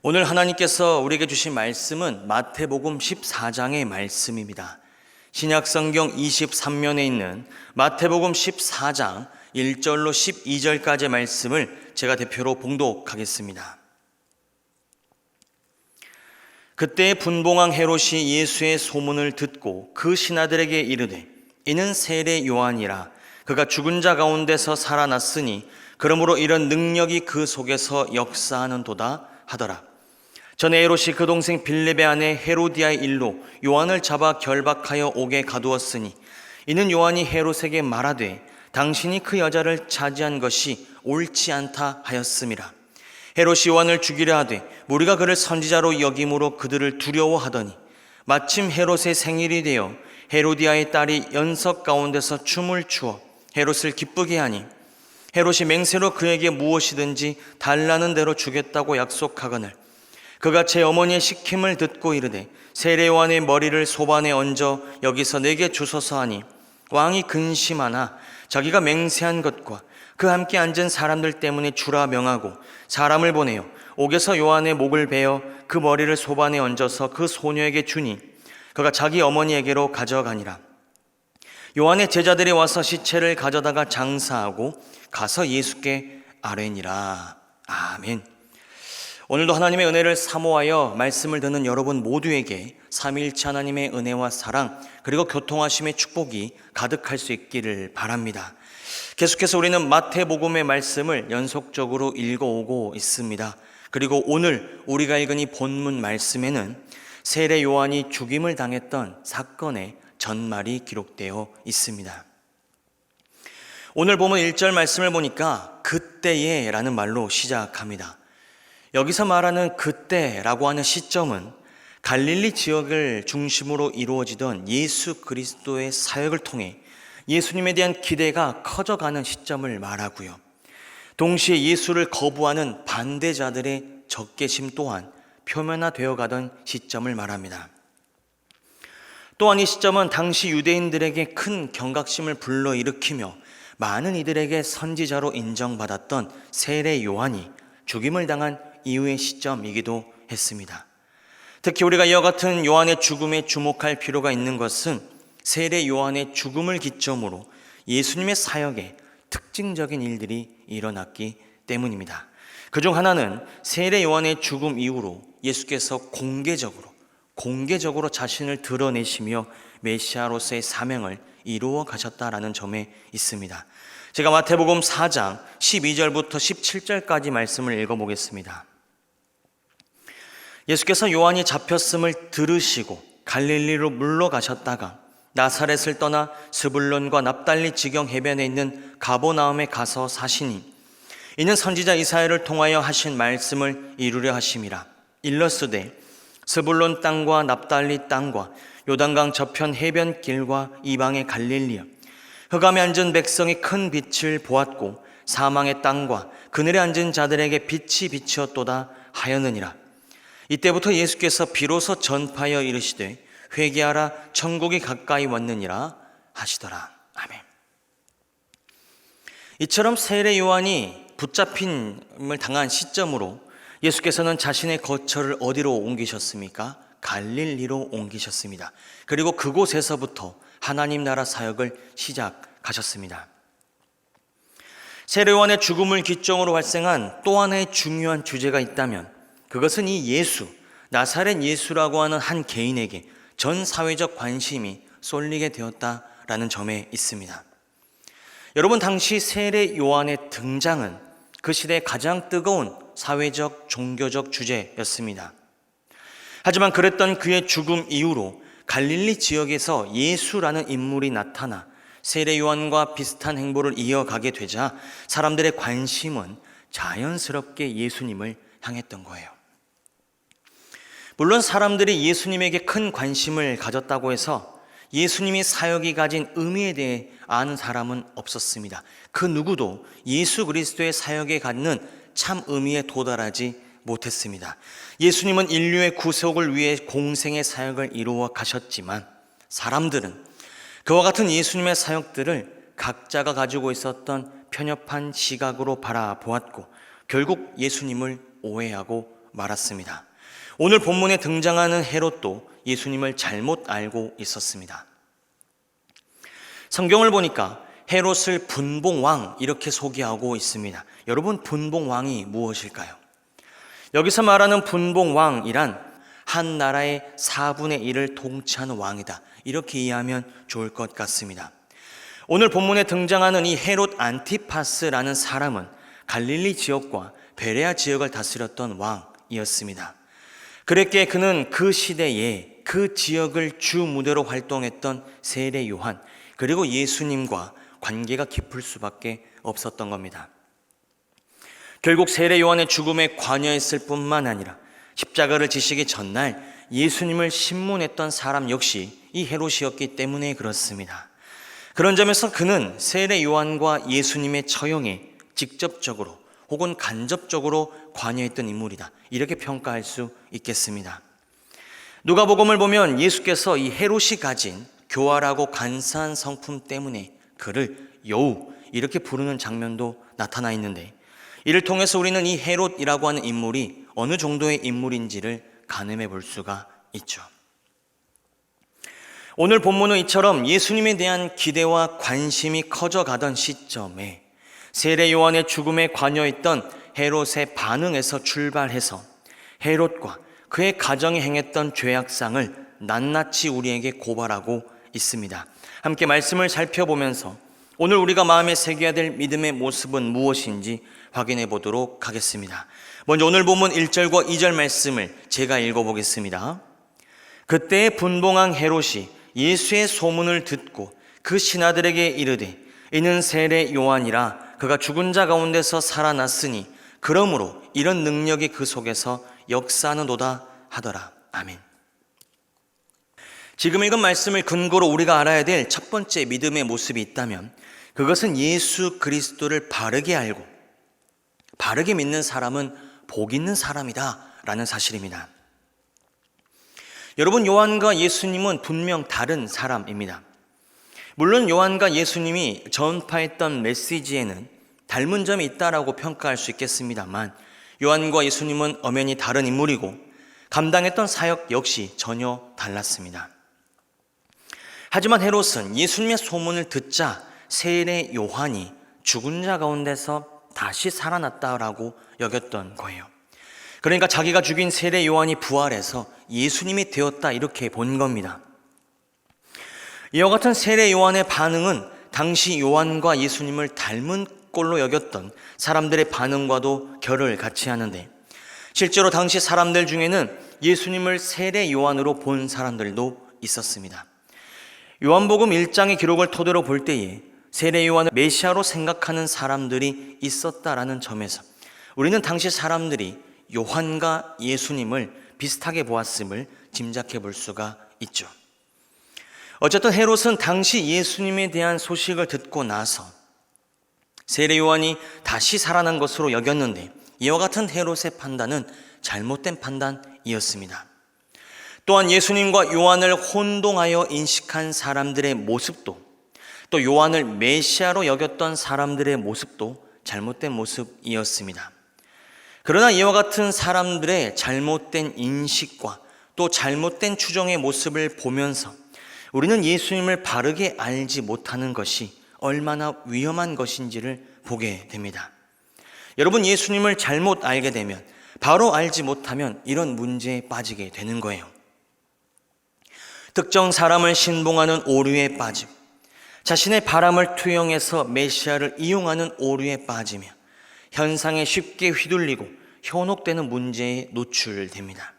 오늘 하나님께서 우리에게 주신 말씀은 마태복음 14장의 말씀입니다. 신약성경 23면에 있는 마태복음 14장 1절로 12절까지의 말씀을 제가 대표로 봉독하겠습니다. 그때 분봉왕 헤롯이 예수의 소문을 듣고 그 신하들에게 이르되 이는 세례 요한이라. 그가 죽은 자 가운데서 살아났으니 그러므로 이런 능력이 그 속에서 역사하는도다 하더라. 전에 헤롯이 그 동생 빌립의 아내 헤로디아의 일로 요한을 잡아 결박하여 옥에 가두었으니 이는 요한이 헤롯에게 말하되 당신이 그 여자를 차지한 것이 옳지 않다 하였음이라. 헤롯이 요한을 죽이려 하되 무리가 그를 선지자로 여김으로 그들을 두려워하더니 마침 헤롯의 생일이 되어 헤로디아의 딸이 연석 가운데서 춤을 추어 헤롯을 기쁘게 하니 헤롯이 맹세로 그에게 무엇이든지 달라는 대로 주겠다고 약속하거늘 그가 제 어머니의 시킴을 듣고 이르되 세례 요한의 머리를 소반에 얹어 여기서 내게 주소서 하니 왕이 근심하나 자기가 맹세한 것과 그 함께 앉은 사람들 때문에 주라 명하고 사람을 보내어 옥에서 요한의 목을 베어 그 머리를 소반에 얹어서 그 소녀에게 주니 그가 자기 어머니에게로 가져가니라. 요한의 제자들이 와서 시체를 가져다가 장사하고 가서 예수께 아뢰니라. 아멘. 오늘도 하나님의 은혜를 사모하여 말씀을 듣는 여러분 모두에게 삼위일체 하나님의 은혜와 사랑 그리고 교통하심의 축복이 가득할 수 있기를 바랍니다. 계속해서 우리는 마태복음의 말씀을 연속적으로 읽어오고 있습니다. 그리고 오늘 우리가 읽은 이 본문 말씀에는 세례 요한이 죽임을 당했던 사건의 전말이 기록되어 있습니다. 오늘 보면 1절 말씀을 보니까 그때에 라는 말로 시작합니다. 여기서 말하는 그때라고 하는 시점은 갈릴리 지역을 중심으로 이루어지던 예수 그리스도의 사역을 통해 예수님에 대한 기대가 커져가는 시점을 말하고요. 동시에 예수를 거부하는 반대자들의 적개심 또한 표면화되어 가던 시점을 말합니다. 또한 이 시점은 당시 유대인들에게 큰 경각심을 불러일으키며 많은 이들에게 선지자로 인정받았던 세례 요한이 죽임을 당한 이후의 시점이기도 했습니다. 특히 우리가 이와 같은 요한의 죽음에 주목할 필요가 있는 것은 세례 요한의 죽음을 기점으로 예수님의 사역에 특징적인 일들이 일어났기 때문입니다. 그중 하나는 세례 요한의 죽음 이후로 예수께서 공개적으로 자신을 드러내시며 메시아로서의 사명을 이루어 가셨다라는 점에 있습니다. 제가 마태복음 4장 12절부터 17절까지 말씀을 읽어보겠습니다. 예수께서 요한이 잡혔음을 들으시고 갈릴리로 물러가셨다가 나사렛을 떠나 스불론과 납달리 지경 해변에 있는 가버나움에 가서 사시니 이는 선지자 이사야를 통하여 하신 말씀을 이루려 하심이라. 일러스되 스불론 땅과 납달리 땅과 요단강 저편 해변길과 이방의 갈릴리여 흑암에 앉은 백성이 큰 빛을 보았고 사망의 땅과 그늘에 앉은 자들에게 빛이 비치었도다 하였느니라. 이때부터 예수께서 비로소 전파하여 이르시되 회개하라 천국이 가까이 왔느니라 하시더라. 아멘. 이처럼 세례 요한이 붙잡힘을 당한 시점으로 예수께서는 자신의 거처를 어디로 옮기셨습니까? 갈릴리로 옮기셨습니다. 그리고 그곳에서부터 하나님 나라 사역을 시작하셨습니다. 세례 요한의 죽음을 기점으로 발생한 또 하나의 중요한 주제가 있다면 그것은 이 예수, 나사렛 예수라고 하는 한 개인에게 전 사회적 관심이 쏠리게 되었다라는 점에 있습니다. 여러분, 당시 세례 요한의 등장은 그 시대의 가장 뜨거운 사회적, 종교적 주제였습니다. 하지만 그랬던 그의 죽음 이후로 갈릴리 지역에서 예수라는 인물이 나타나 세례 요한과 비슷한 행보를 이어가게 되자 사람들의 관심은 자연스럽게 예수님을 향했던 거예요. 물론 사람들이 예수님에게 큰 관심을 가졌다고 해서 예수님이 사역이 가진 의미에 대해 아는 사람은 없었습니다. 그 누구도 예수 그리스도의 사역에 갖는 참 의미에 도달하지 못했습니다. 예수님은 인류의 구속을 위해 공생의 사역을 이루어 가셨지만 사람들은 그와 같은 예수님의 사역들을 각자가 가지고 있었던 편협한 시각으로 바라보았고 결국 예수님을 오해하고 말았습니다. 오늘 본문에 등장하는 헤롯도 예수님을 잘못 알고 있었습니다. 성경을 보니까 헤롯을 분봉왕 이렇게 소개하고 있습니다. 여러분, 분봉왕이 무엇일까요? 여기서 말하는 분봉왕이란 한 나라의 4분의 1을 통치하는 왕이다, 이렇게 이해하면 좋을 것 같습니다. 오늘 본문에 등장하는 이 헤롯 안티파스라는 사람은 갈릴리 지역과 베레아 지역을 다스렸던 왕이었습니다. 그랬기에 그는 그 시대에 그 지역을 주 무대로 활동했던 세례 요한, 그리고 예수님과 관계가 깊을 수밖에 없었던 겁니다. 결국 세례 요한의 죽음에 관여했을 뿐만 아니라 십자가를 지시기 전날 예수님을 신문했던 사람 역시 이 헤롯이었기 때문에 그렇습니다. 그런 점에서 그는 세례 요한과 예수님의 처형에 직접적으로 혹은 간접적으로 관여했던 인물이다, 이렇게 평가할 수 있겠습니다. 누가복음을 보면 예수께서 이 헤롯이 가진 교활하고 간사한 성품 때문에 그를 여우 이렇게 부르는 장면도 나타나 있는데, 이를 통해서 우리는 이 헤롯이라고 하는 인물이 어느 정도의 인물인지를 가늠해 볼 수가 있죠. 오늘 본문은 이처럼 예수님에 대한 기대와 관심이 커져가던 시점에 세례 요한의 죽음에 관여했던 헤롯의 반응에서 출발해서 헤롯과 그의 가정이 행했던 죄악상을 낱낱이 우리에게 고발하고 있습니다. 함께 말씀을 살펴보면서 오늘 우리가 마음에 새겨야 될 믿음의 모습은 무엇인지 확인해 보도록 하겠습니다. 먼저 오늘 본문 1절과 2절 말씀을 제가 읽어보겠습니다. 그때 분봉왕 헤롯이 예수의 소문을 듣고 그 신하들에게 이르되 이는 세례 요한이라 그가 죽은 자 가운데서 살아났으니 그러므로 이런 능력이 그 속에서 역사하는도다 하더라. 아멘. 지금 읽은 말씀을 근거로 우리가 알아야 될 첫 번째 믿음의 모습이 있다면 그것은 예수 그리스도를 바르게 알고 바르게 믿는 사람은 복 있는 사람이다 라는 사실입니다. 여러분, 요한과 예수님은 분명 다른 사람입니다. 물론 요한과 예수님이 전파했던 메시지에는 닮은 점이 있다라고 평가할 수 있겠습니다만 요한과 예수님은 엄연히 다른 인물이고 감당했던 사역 역시 전혀 달랐습니다. 하지만 헤롯은 예수님의 소문을 듣자 세례 요한이 죽은 자 가운데서 다시 살아났다라고 여겼던 거예요. 그러니까 자기가 죽인 세례 요한이 부활해서 예수님이 되었다, 이렇게 본 겁니다. 이와 같은 세례 요한의 반응은 당시 요한과 예수님을 닮은 꼴로 여겼던 사람들의 반응과도 결을 같이 하는데, 실제로 당시 사람들 중에는 예수님을 세례 요한으로 본 사람들도 있었습니다. 요한복음 1장의 기록을 토대로 볼 때에 세례 요한을 메시아로 생각하는 사람들이 있었다라는 점에서 우리는 당시 사람들이 요한과 예수님을 비슷하게 보았음을 짐작해 볼 수가 있죠. 어쨌든 헤롯은 당시 예수님에 대한 소식을 듣고 나서 세례 요한이 다시 살아난 것으로 여겼는데, 이와 같은 헤롯의 판단은 잘못된 판단이었습니다. 또한 예수님과 요한을 혼동하여 인식한 사람들의 모습도, 또 요한을 메시아로 여겼던 사람들의 모습도 잘못된 모습이었습니다. 그러나 이와 같은 사람들의 잘못된 인식과 또 잘못된 추정의 모습을 보면서 우리는 예수님을 바르게 알지 못하는 것이 얼마나 위험한 것인지를 보게 됩니다. 여러분, 예수님을 잘못 알게 되면, 바로 알지 못하면 이런 문제에 빠지게 되는 거예요. 특정 사람을 신봉하는 오류에 빠짐, 자신의 바람을 투영해서 메시아를 이용하는 오류에 빠지며 현상에 쉽게 휘둘리고 현혹되는 문제에 노출됩니다.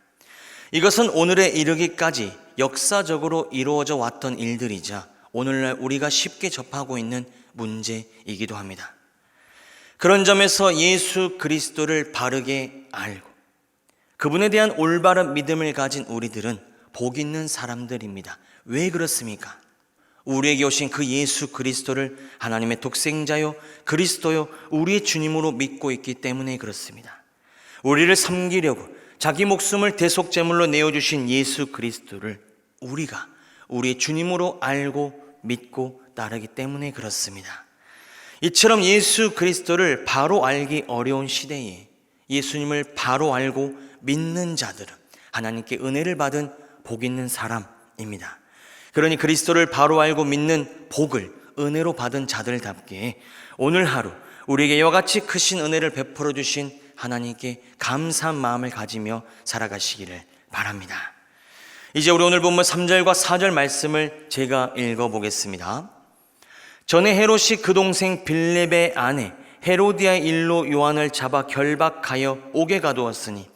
이것은 오늘에 이르기까지 역사적으로 이루어져 왔던 일들이자 오늘날 우리가 쉽게 접하고 있는 문제이기도 합니다. 그런 점에서 예수 그리스도를 바르게 알고 그분에 대한 올바른 믿음을 가진 우리들은 복 있는 사람들입니다. 왜 그렇습니까? 우리에게 오신 그 예수 그리스도를 하나님의 독생자요 그리스도요 우리의 주님으로 믿고 있기 때문에 그렇습니다. 우리를 섬기려고 자기 목숨을 대속제물로 내어주신 예수 그리스도를 우리가 우리의 주님으로 알고 믿고 따르기 때문에 그렇습니다. 이처럼 예수 그리스도를 바로 알기 어려운 시대에 예수님을 바로 알고 믿는 자들은 하나님께 은혜를 받은 복 있는 사람입니다. 그러니 그리스도를 바로 알고 믿는 복을 은혜로 받은 자들답게 오늘 하루 우리에게 이와 같이 크신 은혜를 베풀어 주신 하나님께 감사한 마음을 가지며 살아가시기를 바랍니다. 이제 우리 오늘 본문 3절과 4절 말씀을 제가 읽어보겠습니다. 전에 헤롯이 그 동생 빌렙의 아내 헤로디아의 일로 요한을 잡아 결박하여 옥에 가두었으니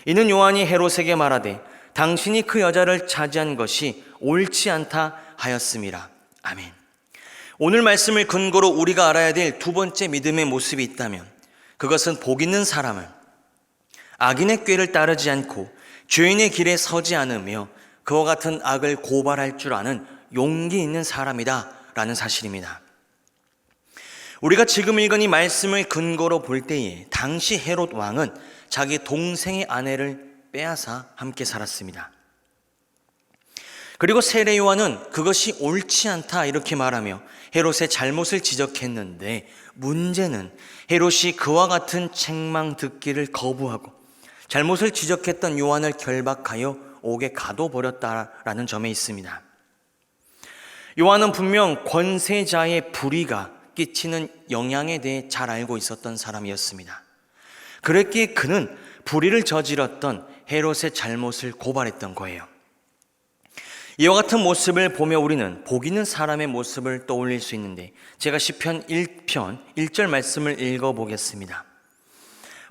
이는 요한이 헤롯에게 말하되 당신이 그 여자를 차지한 것이 옳지 않다 하였음이라. 아멘. 오늘 말씀을 근거로 우리가 알아야 될 두 번째 믿음의 모습이 있다면 그것은 복 있는 사람은 악인의 꾀를 따르지 않고 죄인의 길에 서지 않으며 그와 같은 악을 고발할 줄 아는 용기 있는 사람이다 라는 사실입니다. 우리가 지금 읽은 이 말씀을 근거로 볼 때에 당시 헤롯 왕은 자기 동생의 아내를 빼앗아 함께 살았습니다. 그리고 세례 요한은 그것이 옳지 않다 이렇게 말하며 헤롯의 잘못을 지적했는데 문제는 헤롯이 그와 같은 책망 듣기를 거부하고 잘못을 지적했던 요한을 결박하여 옥에 가둬버렸다라는 점에 있습니다. 요한은 분명 권세자의 불의가 끼치는 영향에 대해 잘 알고 있었던 사람이었습니다. 그랬기에 그는 불의를 저질렀던 헤롯의 잘못을 고발했던 거예요. 이와 같은 모습을 보며 우리는 복 있는 사람의 모습을 떠올릴 수 있는데 제가 시편 1편 1절 말씀을 읽어보겠습니다.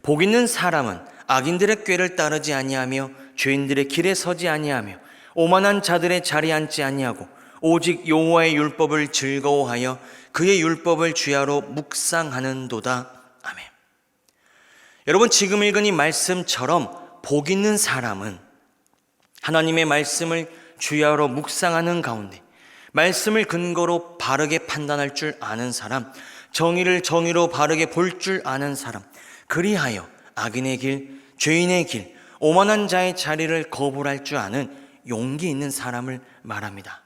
복 있는 사람은 악인들의 꾀를 따르지 아니하며 죄인들의 길에 서지 아니하며 오만한 자들의 자리에 앉지 아니하고 오직 여호와의 율법을 즐거워하여 그의 율법을 주야로 묵상하는도다. 아멘. 여러분, 지금 읽은 이 말씀처럼 복 있는 사람은 하나님의 말씀을 주야로 묵상하는 가운데 말씀을 근거로 바르게 판단할 줄 아는 사람, 정의를 정의로 바르게 볼 줄 아는 사람, 그리하여 악인의 길, 죄인의 길, 오만한 자의 자리를 거부할 줄 아는 용기 있는 사람을 말합니다.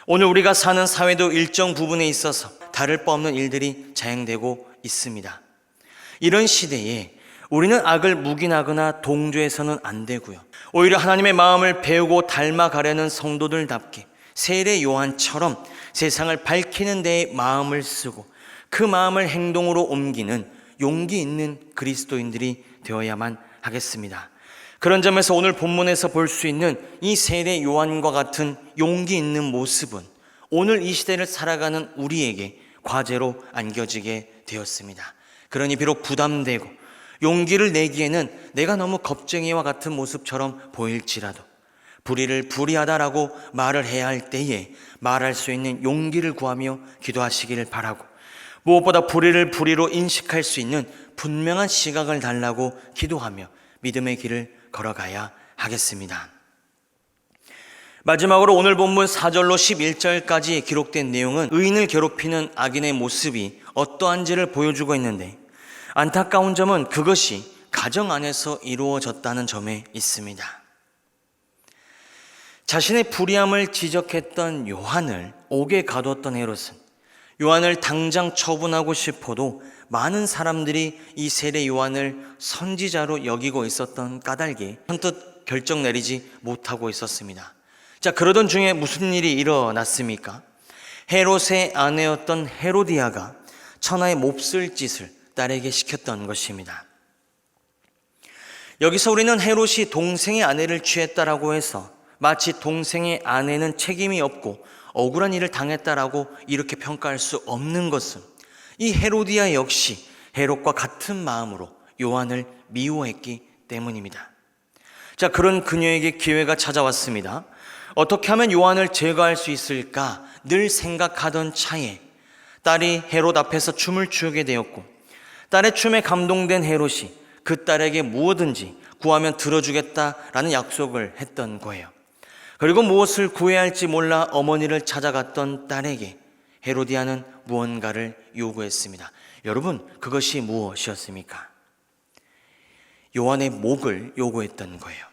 오늘 우리가 사는 사회도 일정 부분에 있어서 다를 바 없는 일들이 자행되고 있습니다. 이런 시대에 우리는 악을 묵인하거나 동조해서는 안 되고요. 오히려 하나님의 마음을 배우고 닮아가려는 성도들답게 세례 요한처럼 세상을 밝히는 데에 마음을 쓰고 그 마음을 행동으로 옮기는 용기 있는 그리스도인들이 되어야만 하겠습니다. 그런 점에서 오늘 본문에서 볼 수 있는 이 세례 요한과 같은 용기 있는 모습은 오늘 이 시대를 살아가는 우리에게 과제로 안겨지게 되었습니다. 그러니 비록 부담되고 용기를 내기에는 내가 너무 겁쟁이와 같은 모습처럼 보일지라도 불의를 불의하다라고 말을 해야 할 때에 말할 수 있는 용기를 구하며 기도하시기를 바라고, 무엇보다 불의를 불의로 인식할 수 있는 분명한 시각을 달라고 기도하며 믿음의 길을 걸어가야 하겠습니다. 마지막으로 오늘 본문 4절로 11절까지 기록된 내용은 의인을 괴롭히는 악인의 모습이 어떠한지를 보여주고 있는데 안타까운 점은 그것이 가정 안에서 이루어졌다는 점에 있습니다. 자신의 불의함을 지적했던 요한을 옥에 가뒀던 헤롯은 요한을 당장 처분하고 싶어도 많은 사람들이 이 세례 요한을 선지자로 여기고 있었던 까닭에 선뜻 결정 내리지 못하고 있었습니다. 자, 그러던 중에 무슨 일이 일어났습니까? 헤롯의 아내였던 헤로디아가 천하의 몹쓸 짓을 딸에게 시켰던 것입니다. 여기서 우리는 헤롯이 동생의 아내를 취했다라고 해서 마치 동생의 아내는 책임이 없고 억울한 일을 당했다라고 이렇게 평가할 수 없는 것은 이 헤로디아 역시 헤롯과 같은 마음으로 요한을 미워했기 때문입니다. 자, 그런 그녀에게 기회가 찾아왔습니다. 어떻게 하면 요한을 제거할 수 있을까 늘 생각하던 차에 딸이 헤롯 앞에서 춤을 추게 되었고, 딸의 춤에 감동된 헤롯이 그 딸에게 무엇든지 구하면 들어주겠다라는 약속을 했던 거예요. 그리고 무엇을 구해야 할지 몰라 어머니를 찾아갔던 딸에게 헤로디아는 무언가를 요구했습니다. 여러분, 그것이 무엇이었습니까? 요한의 목을 요구했던 거예요.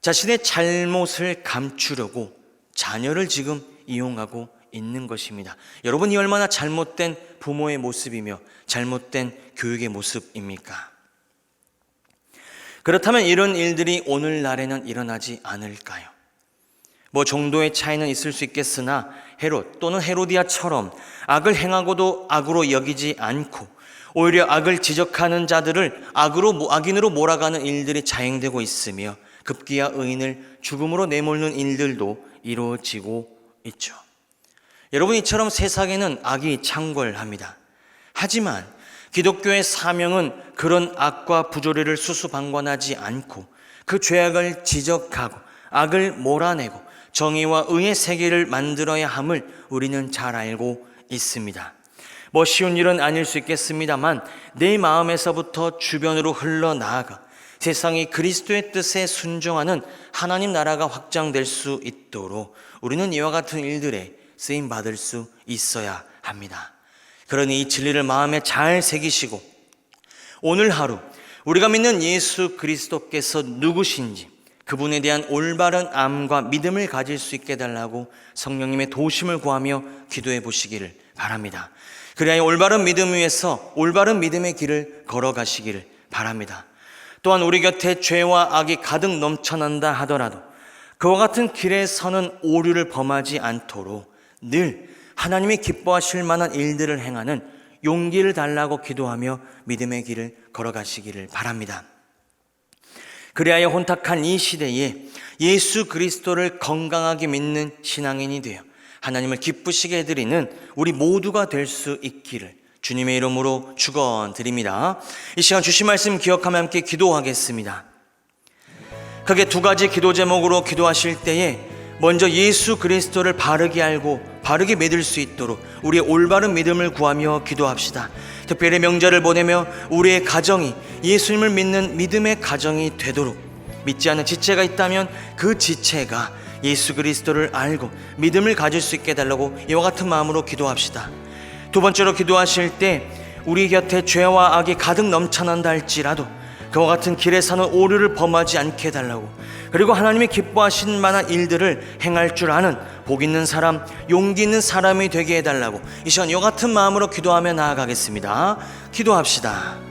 자신의 잘못을 감추려고 자녀를 지금 이용하고 있는 것입니다. 여러분, 이 얼마나 잘못된 부모의 모습이며 잘못된 교육의 모습입니까? 그렇다면 이런 일들이 오늘날에는 일어나지 않을까요? 뭐 정도의 차이는 있을 수 있겠으나 헤롯 또는 헤로디아처럼 악을 행하고도 악으로 여기지 않고 오히려 악을 지적하는 자들을 악인으로 몰아가는 일들이 자행되고 있으며 급기야 의인을 죽음으로 내몰는 일들도 이루어지고 있죠. 여러분, 이처럼 세상에는 악이 창궐합니다. 하지만 기독교의 사명은 그런 악과 부조리를 수수방관하지 않고 그 죄악을 지적하고 악을 몰아내고 정의와 의의 세계를 만들어야 함을 우리는 잘 알고 있습니다. 뭐 쉬운 일은 아닐 수 있겠습니다만 내 마음에서부터 주변으로 흘러나아가 세상이 그리스도의 뜻에 순종하는 하나님 나라가 확장될 수 있도록 우리는 이와 같은 일들에 쓰임받을 수 있어야 합니다. 그러니 이 진리를 마음에 잘 새기시고 오늘 하루 우리가 믿는 예수 그리스도께서 누구신지 그분에 대한 올바른 암과 믿음을 가질 수 있게 해달라고 성령님의 도우심을 구하며 기도해 보시기를 바랍니다. 그래야 올바른 믿음 위에서 올바른 믿음의 길을 걸어가시기를 바랍니다. 또한 우리 곁에 죄와 악이 가득 넘쳐난다 하더라도 그와 같은 길에 서는 오류를 범하지 않도록 늘 하나님이 기뻐하실 만한 일들을 행하는 용기를 달라고 기도하며 믿음의 길을 걸어가시기를 바랍니다. 그리하여 혼탁한 이 시대에 예수 그리스도를 건강하게 믿는 신앙인이 되어 하나님을 기쁘시게 해드리는 우리 모두가 될 수 있기를 주님의 이름으로 축원드립니다. 이 시간 주신 말씀 기억하며 함께 기도하겠습니다. 크게 두 가지 기도 제목으로 기도하실 때에 먼저 예수 그리스도를 바르게 알고 바르게 믿을 수 있도록 우리의 올바른 믿음을 구하며 기도합시다. 특별히 명절을 보내며 우리의 가정이 예수님을 믿는 믿음의 가정이 되도록, 믿지 않는 지체가 있다면 그 지체가 예수 그리스도를 알고 믿음을 가질 수 있게 해달라고 이와 같은 마음으로 기도합시다. 두 번째로 기도하실 때 우리 곁에 죄와 악이 가득 넘쳐난다 할지라도 그와 같은 길에 사는 오류를 범하지 않게 해달라고, 그리고 하나님이 기뻐하신 만한 일들을 행할 줄 아는 복 있는 사람, 용기 있는 사람이 되게 해달라고 이 시간 이와 같은 마음으로 기도하며 나아가겠습니다. 기도합시다.